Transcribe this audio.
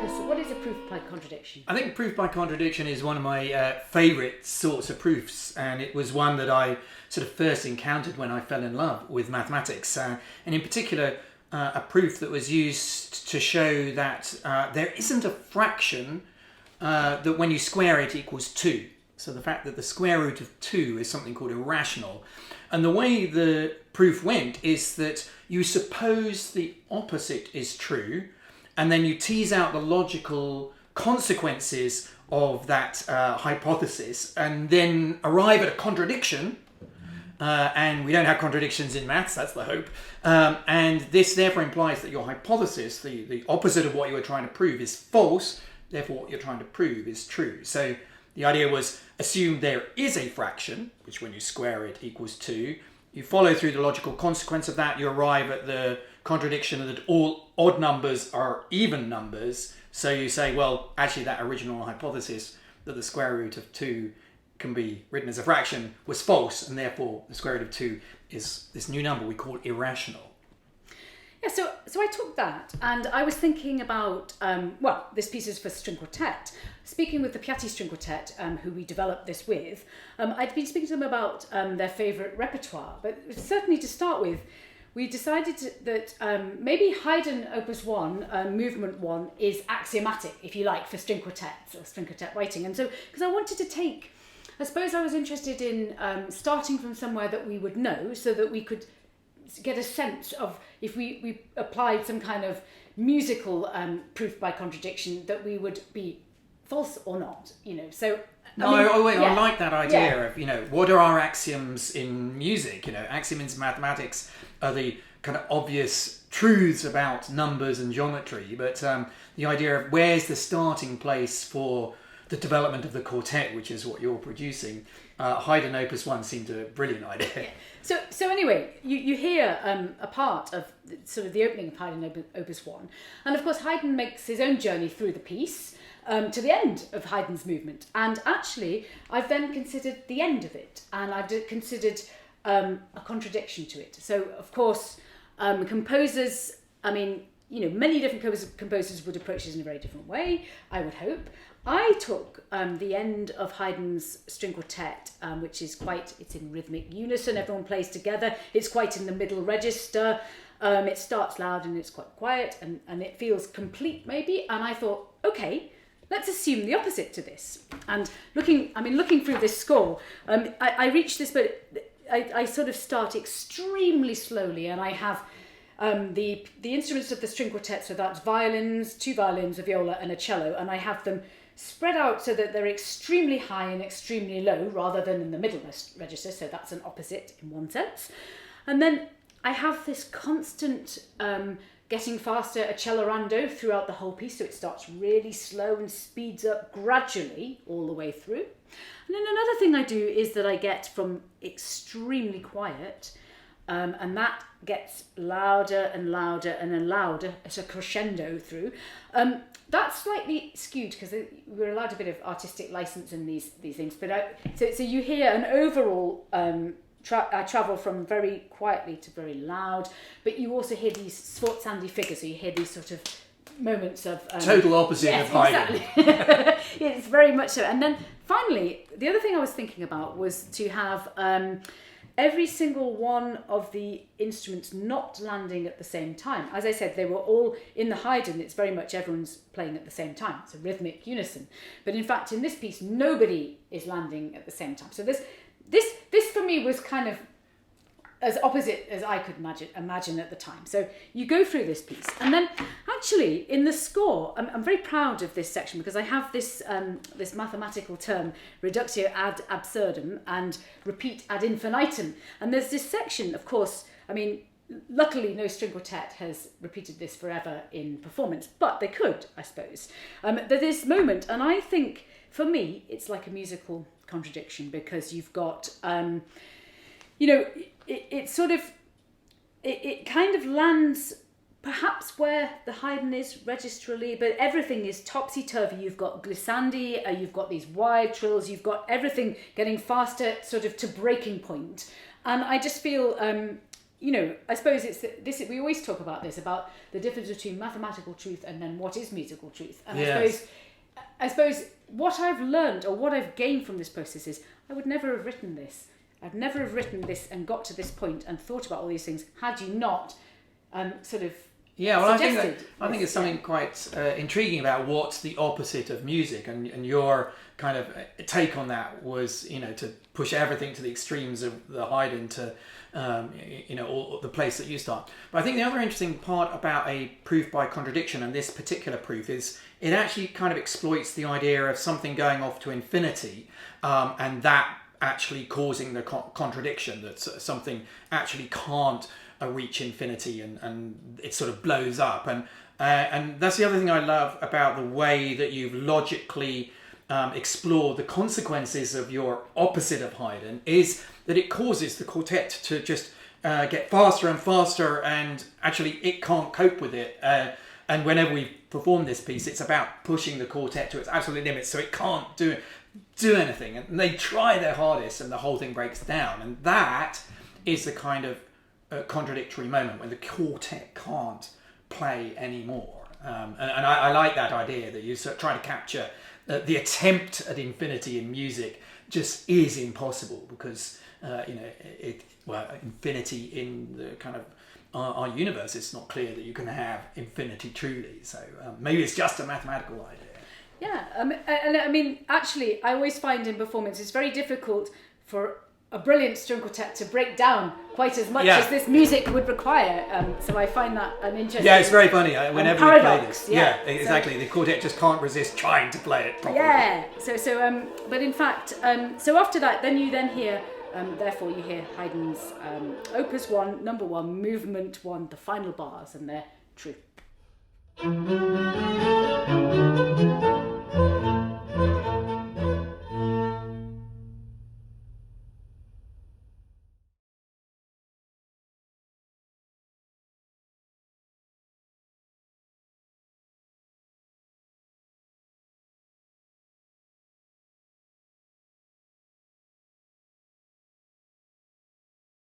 Marcus, what is a proof by contradiction? I think proof by contradiction is one of my favourite sorts of proofs, and it was one that I sort of first encountered when I fell in love with mathematics, and in particular a proof that was used to show that there isn't a fraction that when you square it equals 2. So the fact that the square root of 2 is something called irrational. And the way the proof went is that you suppose the opposite is true, and then you tease out the logical consequences of that hypothesis, and then arrive at a contradiction. And we don't have contradictions in maths, that's the hope. And this therefore implies that your hypothesis, the opposite of what you were trying to prove, is false. Therefore, what you're trying to prove is true. So the idea was, assume there is a fraction, which when you square it equals 2. You follow through the logical consequence of that, you arrive at the contradiction that all odd numbers are even numbers. So you say, well, actually that original hypothesis that the square root of 2 can be written as a fraction was false, and therefore the square root of 2 is this new number we call irrational. Yeah, so I took that, and I was thinking about, this piece is for string quartet. Speaking with the Piatti string quartet, who we developed this with, I'd been speaking to them about their favourite repertoire, but certainly to start with, we decided that maybe Haydn Opus 1, Movement 1, is axiomatic, if you like, for string quartets or string quartet writing. And so, because I wanted to take, I suppose I was interested in starting from somewhere that we would know, so that we could get a sense of, if we applied some kind of musical proof by contradiction, that we would be false or not, So I like that idea of, what are our axioms in music? Axioms in mathematics are the kind of obvious truths about numbers and geometry, but the idea of where's the starting place for the development of the quartet, which is what you're producing. Haydn Opus 1 seemed a brilliant idea. Yeah. So anyway, you hear a part of sort of the opening of Haydn Opus 1, and of course Haydn makes his own journey through the piece to the end of Haydn's movement, and actually I've then considered the end of it, and I've considered a contradiction to it. So of course composers, many different composers would approach this in a very different way, I would hope. I took the end of Haydn's string quartet, which is it's in rhythmic unison, everyone plays together, it's quite in the middle register, it starts loud and it's quite quiet, and it feels complete maybe, and I thought, okay, let's assume the opposite to this. And looking through this score, I reach this, but I sort of start extremely slowly, and I have the instruments of the string quartet, so that's violins, 2 violins, a viola and a cello, and I have them spread out so that they're extremely high and extremely low rather than in the middle register, so that's an opposite in one sense. And then I have this constant getting faster accelerando throughout the whole piece, so it starts really slow and speeds up gradually all the way through. And then another thing I do is that I get from extremely quiet, and that gets louder and louder and then louder as a crescendo through. That's slightly skewed because we're allowed a bit of artistic license in these things. But so you hear an overall. I travel from very quietly to very loud, but you also hear these Sforzandi figures. So you hear these sort of moments of total opposite of Haydn. Exactly. It's very much so. And then finally, the other thing I was thinking about was to have every single one of the instruments not landing at the same time. As I said, they were all in the Haydn, it's very much everyone's playing at the same time. It's a rhythmic unison. But in fact, in this piece, nobody is landing at the same time. So this for me was kind of as opposite as I could imagine at the time. So you go through this piece, and then actually in the score, I'm very proud of this section because I have this this mathematical term, reductio ad absurdum and repeat ad infinitum. And there's this section, of course, luckily no string quartet has repeated this forever in performance, but they could, I suppose. There's this moment, and I think for me it's like a musical contradiction because you've got it kind of lands perhaps where the Haydn is registrally, but everything is topsy-turvy. You've got glissandi, you've got these wide trills, you've got everything getting faster sort of to breaking point. And I just feel I suppose it's this. We always talk about this, about the difference between mathematical truth and then what is musical truth. And Yes. I suppose what I've learned or what I've gained from this process is I would never have written this. I'd never have written this and got to this point and thought about all these things had you not sort of Yeah, well, I think suggested it's something quite intriguing about what's the opposite of music, and your kind of take on that was, to push everything to the extremes of the Haydn to, all the place that you start. But I think the other interesting part about a proof by contradiction, and this particular proof, is it actually kind of exploits the idea of something going off to infinity, and that actually causing the contradiction, that something actually can't reach infinity, and it sort of blows up, and that's the other thing I love about the way that you've logically explored the consequences of your opposite of Haydn, is that it causes the quartet to just get faster and faster, and actually it can't cope with it, and whenever we perform this piece, it's about pushing the quartet to its absolute limits, so it can't do anything, and they try their hardest and the whole thing breaks down, and that is the kind of contradictory moment when the quartet can't play anymore, and I like that idea that you sort of try to capture the attempt at infinity in music just is impossible, because infinity in the kind of our universe, it's not clear that you can have infinity truly, so maybe it's just a mathematical idea. Yeah, and I mean, actually, I always find in performance it's very difficult for a brilliant string quartet to break down quite as much as this music would require. So I find that an interesting. Yeah, it's very funny whenever we play this. Yeah, exactly. So, the quartet just can't resist trying to play it properly. Yeah. But in fact, so after that, then you hear. Therefore, you hear Haydn's Opus 1, Number 1, Movement 1, the final bars, and they're true.